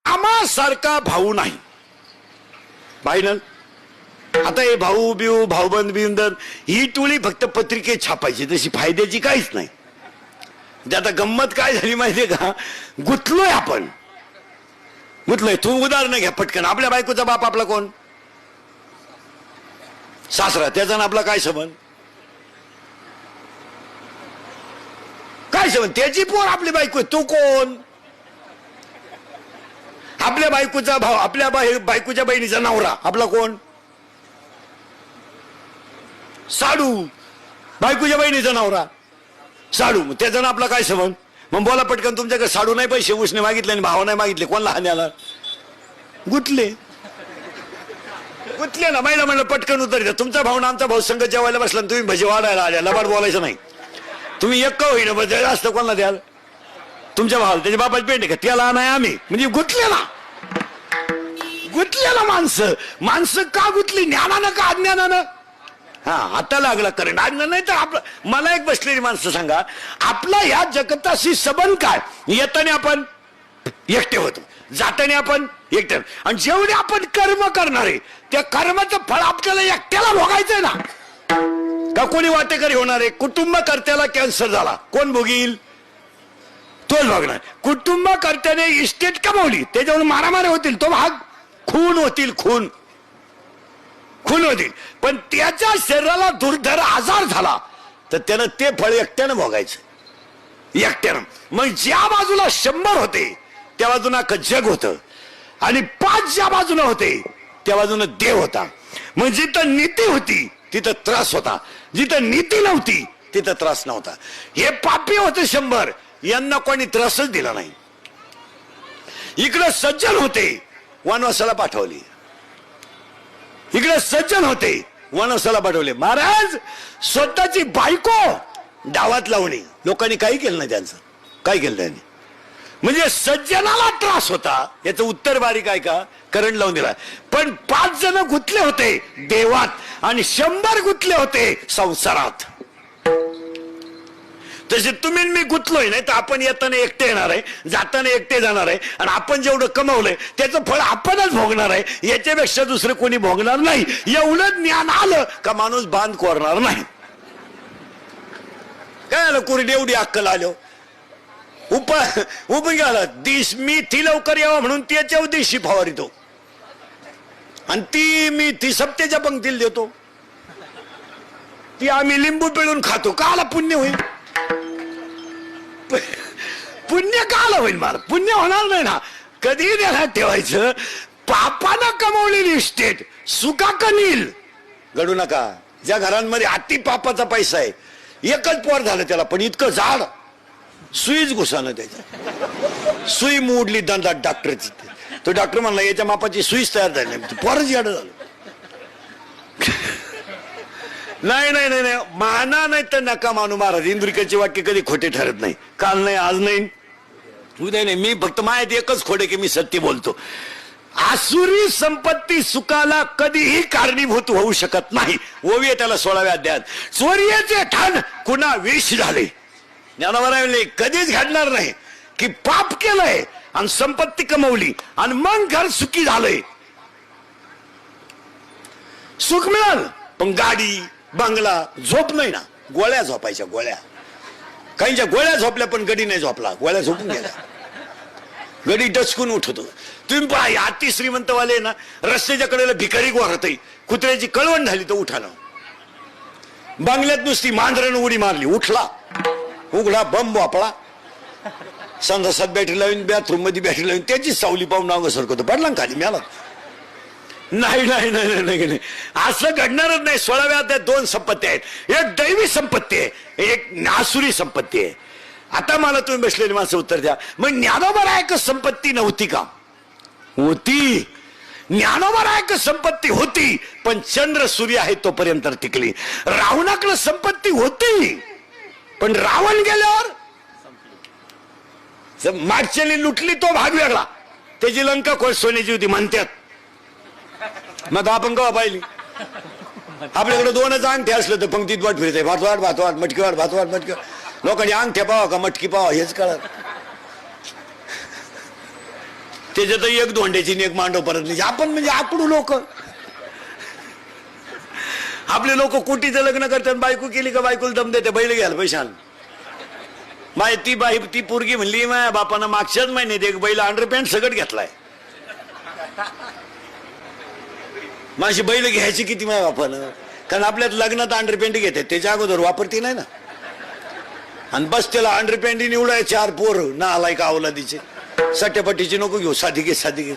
आम्हासारखा भाऊ नाही फायनल. आता हे भाऊ बिऊ भाऊबंद बिंदन ही टोळी फक्त पत्रिकेत छापायची, तशी फायद्याची काहीच नाही. आता गंमत काय झाली माहितीये का, गुतलोय आपण, गुतलोय. तू उदाहरण घ्या पटकन. आपल्या बायकोचा बाप आपला कोण? सासरा. त्याचा ना आपला काय संबंध? काय संबंध? त्याची पोर आपली बायको. तू कोण? आपल्या बायकोचा भाऊ, आपल्या बायकोच्या बहिणीचा नवरा आपला कोण? साडू. बायकोच्या बहिणीचा नवरा साडू. त्याचा ना आपला काय संबंध? मग बोला पटकन. तुमच्याकडे साडू नाही, पैसे उसने मागितले आणि भाव नाही मागितले, कोणला हाण्याला? गुतले. गुतले ना. महिला म्हणलं पटकन उत्तर द्या. तुमचा भाऊ ना आमचा भाऊ संघ जेवायला बसला, तुम्ही भजी वाढायला आल्या, लबाड बोलायचं नाही. तुम्ही एक का होईना बस असतं, कोणाला द्याल? तुमच्या भावाला. त्याच्या बापाची पेंट आहे का? त्याला नाही आम्ही. म्हणजे गुतले ना. गुतलेला माणसं. माणसं का गुतली? ज्ञानानं का अज्ञानानं? हा, आता लागला करंट. अज्ञान नाही तर आपलं. मला एक बसलेली माणसं सांगा, आपला या जगताशी संबंध काय? येताना आपण एकटे होतो, जाताना आपण एकटे. आणि जेवढे आपण कर्म करणार आहे त्या कर्माचं फळ आपल्याला एकट्याला भोगायचंय ना. का कोणी वाटेकरी होणार आहे? कुटुंबकर्त्याला कॅन्सर झाला, कोण भोगील? तोच भोगणार. कुटुंबकर्त्याने इस्टेट कमावली, त्याच्यावर मारामारी होतील, तो भाग खून होतील, खून होतील. पण त्याच्या शरीराला दुर्धर आजार झाला तर त्यानं ते फळ एकट्यानं भोगायचं, एकट्यानं. मग ज्या बाजूला 100 होते त्या बाजूला अख्खं जग होतं, आणि 5 ज्या बाजूला होते त्या बाजूला देव होता. मग जिथं नीती होती तिथं त्रास होता, जिथं नीती नव्हती तिथं त्रास नव्हता. हे पापी होते 100, यांना कोणी त्रासच दिला नाही. इकडे सज्जन होते, वनवासाला पाठवली. इकडे सज्जन होते, वनवासाला पाठवले. महाराज स्वतःची बायको डावात लावणे, लोकांनी काही केलं नाही. त्यांचं काय केलं त्यांनी? म्हणजे सज्जनाला त्रास होता, याचं उत्तर बारीक आहे का? करंट लावून दिला. पण 5 जण गुंतले होते देवात आणि 100 गुंतले होते संसारात. तसे तुम्ही मी गुंतलोय, नाही तर आपण येताना एकटे येणार आहे, जाताना एकटे जाणार आहे. आणि आपण जेवढं कमवलंय त्याचं फळ आपणच भोगणार आहे, याच्यापेक्षा दुसरं कोणी भोगणार नाही. एवढं ज्ञान आलं का माणूस बांध कोरणार नाही. काय आलं? कोरडी एवढी अक्कल आलो उप गेला दिस मी ती लवकर यावं म्हणून त्याच्या दिवशी फवारितो, आणि ती मी ती सप्तेच्या पंक्तीला देतो. ती आम्ही लिंबू पिळून खातो. का आला पुण्य होईल? पुण्य का आलं होईल? मला पुण्य होणार नाही ना. कधी ध्यानात ठेवायचं, पापानं कमवलेली इस्टेट सुका कनील घडू नका. ज्या घरांमध्ये अति पापाचा पैसा आहे, एकच पोर झालं त्याला, पण इतकं झाड सुईच घुसानं त्याच्या. सुई मोडली दंडात डॉक्टरची. तो डॉक्टर म्हणला याच्या मापाची सुईच तयार झाली नाही, पोरच याड झालं. नाही नाही नाही नाही, माना नाही तर नका मानू महाराज. इंद्रिकाचे वाक्य कधी खोटे ठरत नाही. काल नाही, आज नाही, उद्या नाही. मी फक्त माहिती एकच खोडे की मी सत्य बोलतो. आसुरी संपत्ती सुखाला कधीही कारणीभूत होऊ शकत नाही. ओवी त्याला 16व्या अध्यायात. चोरीचे ठाण कुणा विष झाले. ज्ञानोबा कधीच घडणार नाही की पाप केलंय आणि संपत्ती कमवली आणि मग घर सुखी झालंय. सुख मिळालं पण गाडी बंगला झोप नाही ना. गोळ्या झोपायच्या, गोळ्या. काहींच्या गोळ्या झोपल्या पण गडी नाही झोपला, गोळ्या झोपून गेल्या. गडी डचकून उठतो. तुम्ही पहा अति श्रीमंतवाले ना रस्त्याच्या कडेला भिकारी गोरतही, कुत्र्याची कळवण झाली तर उठाना. बंगल्यात नुसती मांजरानं उडी मारली, उठला, उघडा बंब वापळा, संडासात बॅटरी लावून, बाथरूम मध्ये बॅटरी लावून, त्याची सावली पाहून नाव सरकवतो, पडला खाली म्याला. नाही नाही नाही नाही नाही, असं घडणारच नाही. 16व्या अध्यायात 2 संपत्ती आहेत. एक दैवी संपत्ती आहे, एक नासुरी संपत्ती आहे. आता मला तुम्ही बसलेली माणसं उत्तर द्या. मग ज्ञानोबा संपत्ती नव्हती का? होती. ज्ञानोबा संपत्ती होती, पण चंद्र सूर्य आहे तोपर्यंत टिकली. रावणाकडे संपत्ती होती, पण रावण गेल्यावर मागच्याने लुटली, तो भाग वेगळा. त्याची लंका कोण सोन्याची होती म्हणतात. मग आपण कवा पाहिली? आपल्याकडे 2च अंगठे असलं तर पंक्तीत वाट फिरते, भातवाट भातवाट मटकीवाट भातवाट मटकी. लोकांनी अंगठ्या पावा का मटकी पावा हेच कळत. त्याच्यात एक धोंड्याची आणि एक मांडव परत नाही. आपण म्हणजे आकडू लोक. आपले लोक कोटीचं लग्न करतात, बायको केली का बायकोला दम देते, बैल घ्यायला पैशान. माय ती पोरगी म्हणली माझ्या बापानं मागच्याच महिन्यात एक बैल अंडरपॅन्ट सगळं घेतलाय. माझी बैल घ्यायची किती माझ्या बापानं, कारण आपल्यात लग्नात अंडरपॅन्ट घेते, त्याच्या अगोदर वापरती नाही ना. आणि बस त्याला अंडरपॅन्ट निवडाय 4 पोर ना आलाय का अवलादीचे. सट्ट्यापट्टीची नको घेऊ, साधी घे साधी घे.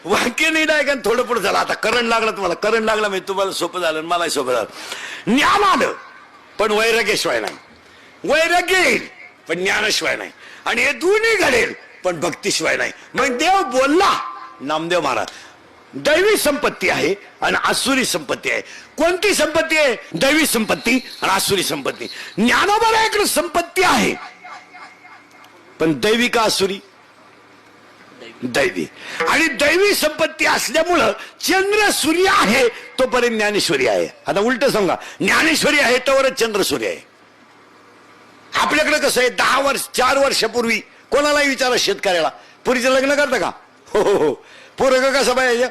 वाक्य नाही डाय का थोडं पुढे झालं. आता करंट लागला तुम्हाला, करंट लागला म्हणजे तुम्हाला सोपं झालं, मलाही सोपं झालं. ज्ञान आलं पण वैराग्याशिवाय नाही, वैराग्य येईल पण ज्ञानाशिवाय नाही, आणि हे दोन्ही घडेल पण भक्तीशिवाय नाही. मग देव बोलला, नामदेव महाराज. दैवी संपत्ती आहे आणि आसुरी संपत्ती आहे. कोणती संपत्ती आहे? दैवी संपत्ती आणि आसुरी संपत्ती. ज्ञानोबा इकडे संपत्ती आहे, पण दैवी का आसुरी? दैवी. आणि दैवी संपत्ती असल्यामुळं चंद्र सूर्य आहे तोपर्यंत ज्ञानेश्वरी आहे. आता उलट सांगा, ज्ञानेश्वरी आहे तोवरच चंद्र सूर्य आहे. आपल्याकडे कसं आहे, 4 वर्षापूर्वी कोणालाही विचारा शेतकऱ्याला, पुरीचं लग्न करता का? हो हो हो. पोरग कसं पाहिजे?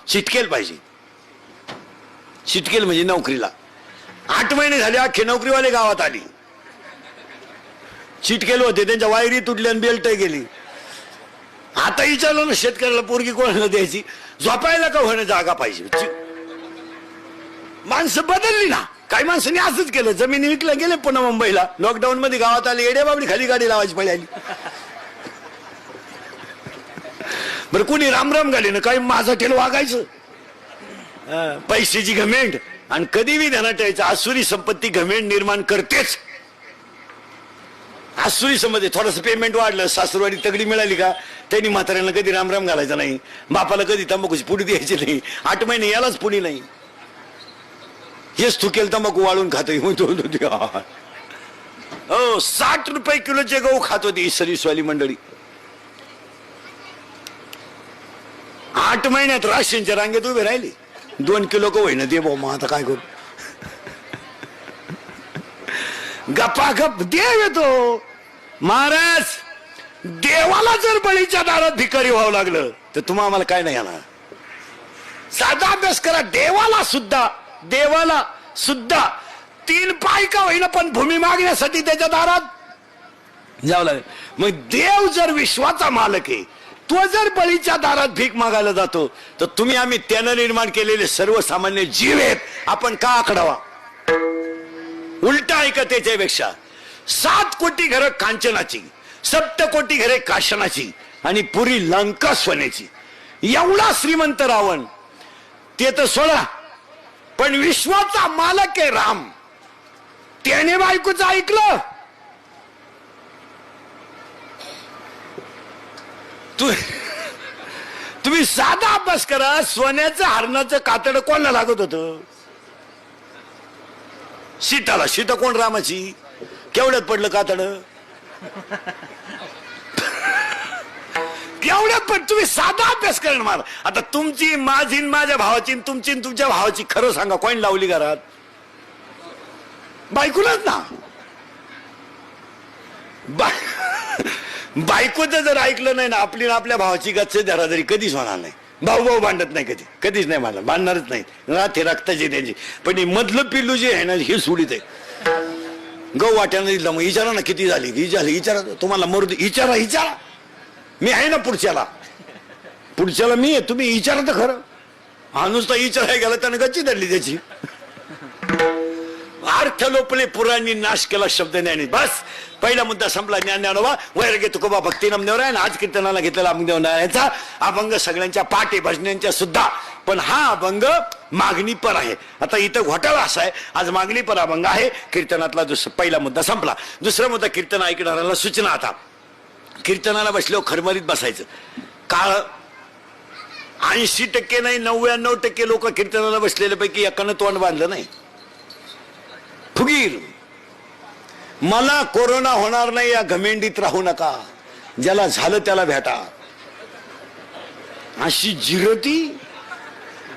चिटकेल पाहिजे. चिटकेल म्हणजे नोकरीला. 8 महिने झाले अख्खे नोकरीवाले गावात आली. चिटकेल होते, त्यांच्या वायरी तुटल्या आणि बेल्ट गेली. आता विचारलं ना शेतकऱ्याला पोरगी कोणाला द्यायची, झोपायला का होणं जागा पाहिजे. माणसं बदलली ना. काही माणसांनी असंच केलं, जमीन विकल्या गेले पुन्हा मुंबईला. लॉकडाऊन मध्ये गावात आले, एड्या बाबडी खाली गाडी लावायची पळी आली. बरं कुणी रामराम घाले ना, काही माझा टेल वागायचं. पैशाची घमेंड आणि कधी बी ध्यानात ठेवायचं, आसुरी संपत्ती घमेंड निर्माण करतेच. आसुरी संपत्ती थोडंसं पेमेंट वाढलं, सासूरवाडी तगडी मिळाली का त्यांनी म्हाताऱ्यांना कधी रामराम घालायचा नाही, बापाला कधी तंबाखूची पुडी द्यायची नाही. 8 महिने यालाच पुडी नाही. हेच थुकेल तंबाखू वाळून खातोय. हो, 60 रुपये किलोचे गहू खात होती सर्विसवाली मंडळी. 8 महिन्यात राशनच्या रांगेत उभे राहिली. 2 किलो गहू आहे ना दे भाऊ. मग आता काय करू? गप्पागप देव येतो. महाराज, देवाला जर बळीच्या दारात भिकारी व्हावं लागलं तर तुम्हा आम्हाला काय नाही येणार. साधा अभ्यास करा. देवाला सुद्धा 3 पाय का होईना पण भूमी मागण्यासाठी त्याच्या दारात जावं लागेल. मग देव जर विश्वाचा मालक आहे, तो जर बळीच्या दारात भीक मागायला जातो, तर तुम्ही आम्ही त्यानं निर्माण केलेले सर्वसामान्य जीव आहेत, आपण का आकडावा? उलटा ऐका त्याच्यापेक्षा. 7 कोटी घरं कांचनाची, 7 कोटी घरे काशनाची आणि पुरी लंका सोन्याची. एवढा श्रीमंत रावण, ते तर सोडा, पण विश्वाचा मालक आहे राम, त्याने बायकोचं ऐकलं. तुम्ही साधा अभ्यास करा. सोन्याचं हरणाचं कातड कोणाला लागत होतं? सीताला. सीता कोण? रामाची. केवढ्यात पडलं कातड? केवढ्यात पण. तुम्ही साधा अभ्यास करणार. आता तुमची, माझी, माझ्या भावाची, तुमची, तुमच्या भावाची, खरं सांगा कोण लावली घरात? बायकोलाच ना. बायकोचं जर ऐकलं नाही ना, आपली ना आपल्या भावाची गच्च धराधरी कधीच होणार नाही. भाऊ भांडत नाही, कधीच नाही भांडणार, भांडणारच नाही. राहते रक्ताची त्यांची. पण हे मधलं पिल्लू जे आहे ना, हे सोडीत आहे. गहू वाट्यानं दिलं, मग विचारा ना किती झाली, विचारा. तुम्हाला मरू विचारा. मी आहे ना पुढच्याला मी आहे. तुम्ही विचारा तर खरं. हा नुसता विचारायला गेला त्याने गच्ची धरली त्याची. अर्थ लोपले पुराणी, नाश केला शब्द ज्ञानी. बस पहिला मुद्दा संपला. ज्ञानोबा, वैराग्य तुकोबा, भक्ती नामदेव आहे. आज कीर्तनाला घेतलेला अभंग नारायणचा अभंग सगळ्यांच्या पाठे, भजन्यांच्या सुद्धा. पण हा अभंग मागणी पर आहे. आता इथं घोटाळा असा आहे, आज मागणी पर अभंग आहे. कीर्तनातला पहिला मुद्दा संपला. दुसरा मुद्दा, कीर्तन ऐकणाऱ्याला सूचना. आता कीर्तनाला बसल्यावर खरमरीत बसायचं. काळ 80% नाही, 99% लोक कीर्तनाला बसलेल्या पैकी एकानं तोंड बांधलं नाही. फुगीर. मला कोरोना होणार नाही या घमेंडीत राहू नका, ज्याला झालं त्याला भेटा, अशी जिरती.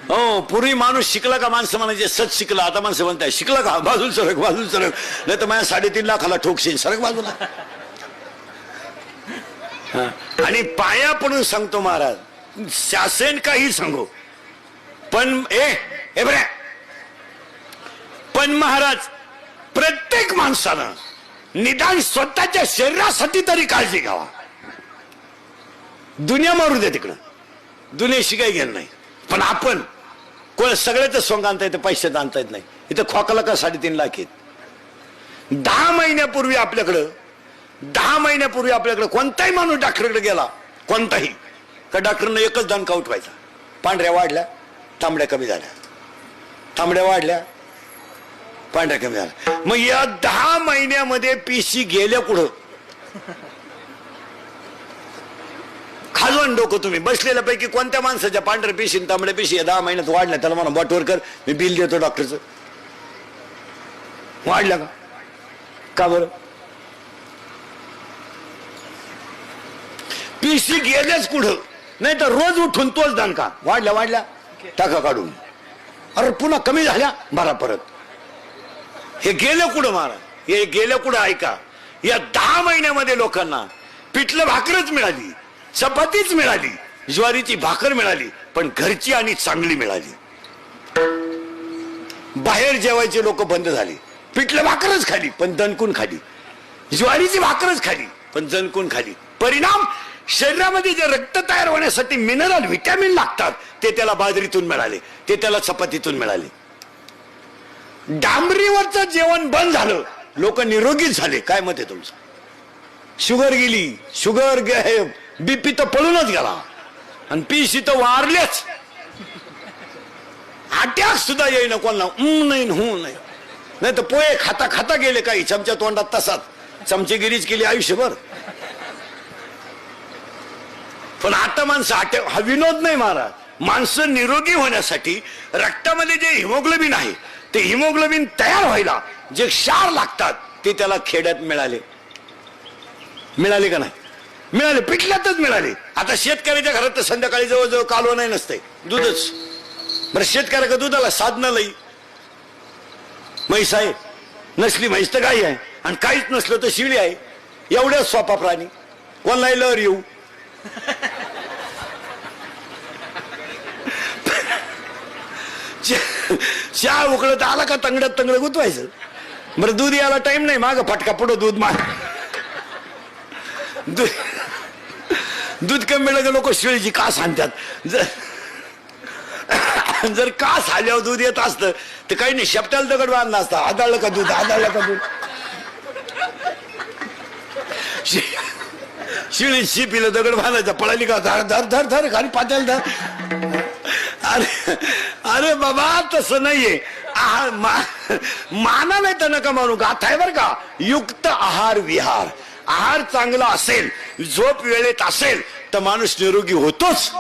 हो, पूर्वी माणूस शिकला का माणसं म्हणायचे सच शिकला. आता माणसं म्हणताय शिकला का, बाजूला सरक, नाही तर माझ्या 3.5 लाखाला ठोकशील, सरक बाजूला. आणि पाया पडून सांगतो महाराज, शासन काही सांगू पण बरे, पण महाराज प्रत्येक माणसानं निदान स्वतःच्या शरीरासाठी तरी काळजी घ्यावा. दुनिया मारू दे तिकडं, दुनियाशी काही घेणं नाही. पण आपण कोण सगळ्याच सोंग आणता येतं, पैशात आणता येत नाही. इथं खोकाला का 3.5 लाख आहेत. 10 महिन्यापूर्वी आपल्याकडं कोणताही माणूस डॉक्टरकडे गेला, कोणताही, का डॉक्टरनं एकच दणका उठवायचा, पांढऱ्या वाढल्या, तांबड्या कमी झाल्या, तांबड्या वाढल्या, पांढऱ्या कमी झाल्या. मग या 10 महिन्यामध्ये पेशी गेल्या कुठं? खाजवून डोकं तुम्ही बसलेल्या पैकी कोणत्या माणसाच्या पांढऱ्या पेशी तांबड्या पेशी 10 महिन्यात वाढल्या, त्याला म्हणा बॉटवर कर, मी बिल देतो डॉक्टरचं. वाढल्या का बरं? पेशी गेल्याच कुठं? नाही तर रोज उठून तोच दणका, वाढल्या टाका काढून, अरे पुन्हा कमी झाल्या भरा परत. हे गेलं कुठं महाराज? हे गेलं कुठं? ऐका, या 10 महिन्यामध्ये लोकांना पिठलं भाकरच मिळाली, चपातीच मिळाली, ज्वारीची भाकर मिळाली, पण घरची आणि चांगली मिळाली. बाहेर जेवायचे लोक बंद झाले, पिठलं भाकरच खाली पण दणकून खाली, ज्वारीची भाकरच खाली पण दणकून खाली. परिणाम, शरीरामध्ये जे रक्त तयार होण्यासाठी मिनरल व्हिटॅमिन लागतात ते त्याला बाजरीतून मिळाले, ते त्याला चपातीतून मिळाले. डांबरीवरचं जेवण बंद झालं, लोक निरोगी झाले. काय मत आहे तुमचं? शुगर गेली, शुगर बीपी तर पळूनच गेला, आणि पीसी तर वारलेच. अटॅक सुद्धा येईना कोणाला, नाही होऊ नाही. नाही तर पोहे खाता खाता गेले काही चमच्या तोंडात, तसाच चमचेगिरीच केली आयुष्यभर. पण आता माणसं हा विनोद नाही महाराज. माणसं निरोगी होण्यासाठी रक्तामध्ये जे हिमोग्लोबिन आहे, ते हिमोग्लोबिन तयार व्हायला जे क्षार लागतात ते त्याला खेड्यात मिळाले का नाही? मिळाले, पिठल्यातच मिळाले. आता शेतकऱ्याच्या घरात तर संध्याकाळी जवळजवळ कालवं नाही नसते, दूधच. बरं, शेतकऱ्याच्या दुधाला साधनं लई, म्हैस आहे, नसली म्हैस तर गाई आहे, आणि काहीच नसलं तर शिळी आहे. एवढ्याच सोपा प्राणी, कोणाला लहर येऊ. चहा उकळत आला का तंगडत गुतवायचं. बरं, दूध यायला टाइम नाही, माग फटका पुढं दूध माग. दूध कमी मिळालं लोक शिळीची कास आणतात. जर कास आल्यावर दूध येत असतं तर काही नाही, शेपट्याला दगड बांधला असता. आदळलं का दूध, आदळलं का दूध. शिळी शिपीला दगड बांधायचा, पळाली का धर धर धर धर खाली पात्याला धर. अरे बाबा, तसं नाहीये. माना नाही तर नका मानू, गाथा आहे बर का. युक्त आहार विहार, आहार चांगला असेल, झोप वेळेत असेल तर माणूस निरोगी होतोच.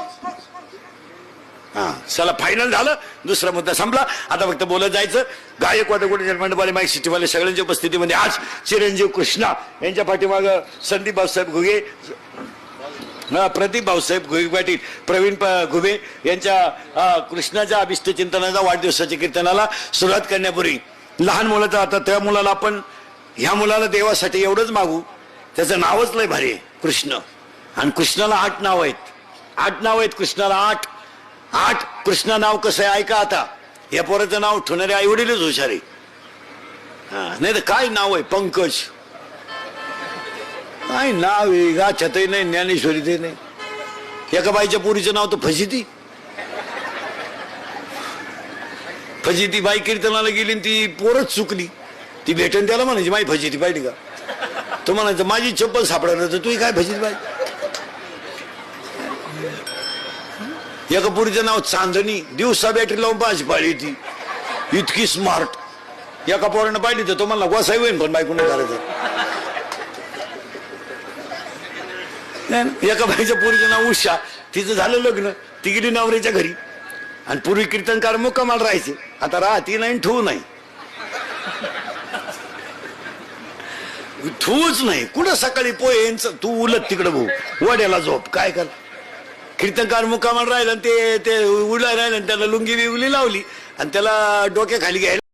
चला, फायनल झालं, दुसरा मुद्दा संपला. आता फक्त बोलत जायचं. गायक वादकोटे मंडपाले माईक सिटीवाले सगळ्यांच्या उपस्थितीमध्ये आज चिरंजीव कृष्णा यांच्या पाठीमाग संदीप भाऊसाहेब घुगे, प्रदीप भाऊसाहेब घुगे पाटील, प्रवीण घुगे यांच्या कृष्णाच्या अभिष्ट चिंतनाचा वाढदिवसाच्या कीर्तनाला सुरुवात करण्यापूर्वी लहान मुलाचा, आता त्या मुलाला आपण, ह्या मुलाला देवासाठी एवढंच मागू, त्याचं नावच लय भारी आहे, कृष्ण. आणि कृष्णाला 8 नाव आहेत, 8 नाव आहेत कृष्णाला, 8 कृष्ण नाव कसं आहे ऐका. आता या पोराचं नाव ठेवणारे आई वडीलच हुशार आहे. नाही तर काय नाव आहे, पंकज, काय नाव आहे, गाछतही नाही, ज्ञानेश्वरी ते नाही. एका बाईच्या पोरीचं नाव तर फजिती. फजिती बाई कीर्तनाला गेली, ती पोरच चुकली. ती भेटन त्याला म्हणायची माई फजिती पाहिली का, तो म्हणायचं माझी चप्पल सापडणार, तर तू काय फजिती पाहिजे. एका पुरीचं नाव चांदणी, दिवसा बॅटरी लावून पाच पाळी ती, इतकी स्मार्ट. एका पोरानं पाहिली तर तो म्हणला गोसाई होईन, पण बायकोने करायचं. एका बाईच्या पुरीचं नाव उषा, तिचं झालं लग्न, ती गेली नवऱ्याच्या घरी. आणि पूर्वी कीर्तनकार मुक्कामाला राहायचे, आता राहती नाही, ठेवू नाही, ठूच नाही. कुठं सकाळी पोहे तू उलट तिकडं भाऊ, वड्याला झोप, काय कर. कीर्तनकार मुक्कामाला राहिला, ते उडला राहिला, त्याला लुंगी बिवली लावली आणि त्याला डोक्याखाली घ्यायला